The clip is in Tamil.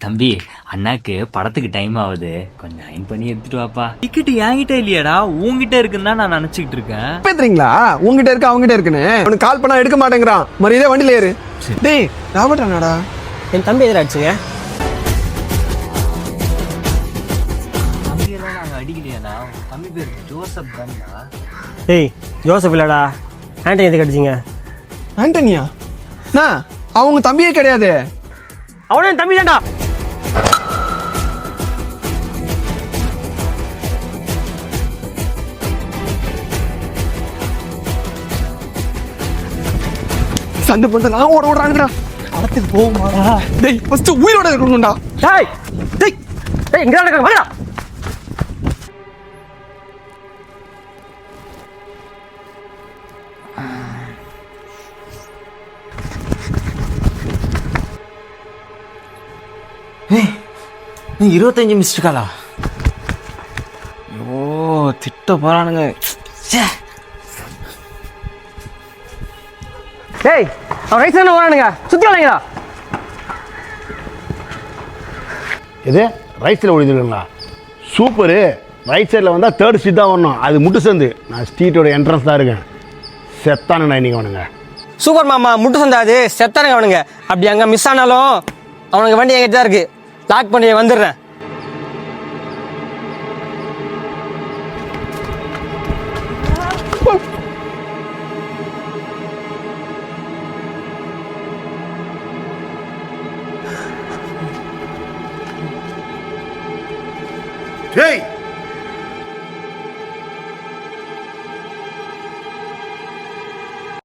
தம்பி, அண்ணாக்கு படத்துக்கு டைம் ஆகுது, கொஞ்சம் அயன் பண்ணி எடுத்துட்டு வாப்பா. டிக்கெட் என்கிட்ட இல்லையாடா, உங்ககிட்ட இருக்குன்னு தான் நான் நினைச்சுக்கிட்டு இருக்கேன். பேசுறீங்களா? உங்ககிட்ட இருக்கு அவங்ககிட்ட இருக்குன்னு அவனுக்கு கால் பண்ணா எடுக்க மாட்டேங்கிறான். மரியாதை வண்டியில ஏறு. டேய் ராபர்ட் அண்ணாடா. என் தம்பி எதிராச்சுங்க. தம்பியெல்லாம் நாங்கள் அடிக்கலையாண்ணா, தம்பி பேர் ஜோசப் தான்டா. ஏய் ஜோசப் இல்லடா, ஆண்டனி எதுக்கு அடிச்சிங்க? ஆண்டனியா? நான் அவங்க தம்பியே கிடையாது. அவனே என் தம்பி தான்டா. சண்டை பண்ணலாம் ஓடுறாங்கடா. படத்துக்கு போகுமாடா? டேய் ஃபர்ஸ்ட் உயிரோட இருக்கணும்டா. டேய் டேய் டேய் இங்க நடக்க வாடா. நீ 25 மிஸ்டு காலா? ஐயோ திட்ட போறானுங்க. டேய் அவன் ரைட் சைடுல வரானுங்க, சுத்தி வரானுங்கடா. இது ரைட் சைடில் ஓடிதுங்களா? சூப்பரு. ரைட் சைடில் வந்தால் தேர்ட் ஸ்ட்ரீட் தான் வரணும். அது முட்டு சந்து. நான் ஸ்ட்ரீட்டோட என்ட்ரன்ஸ் தான் இருக்கேன். செத்தானுண்ணா இன்றைக்கி அவனுங்க. சூப்பர் மாமா, முட்டு சந்தாது செத்தானுங்க அவனுங்க. அப்படி அங்கே மிஸ் ஆனாலும் அவனுக்கு வண்டி என்கிட்ட தான் இருக்கு. லாக் பண்ணி வந்துடுறேன். டேய்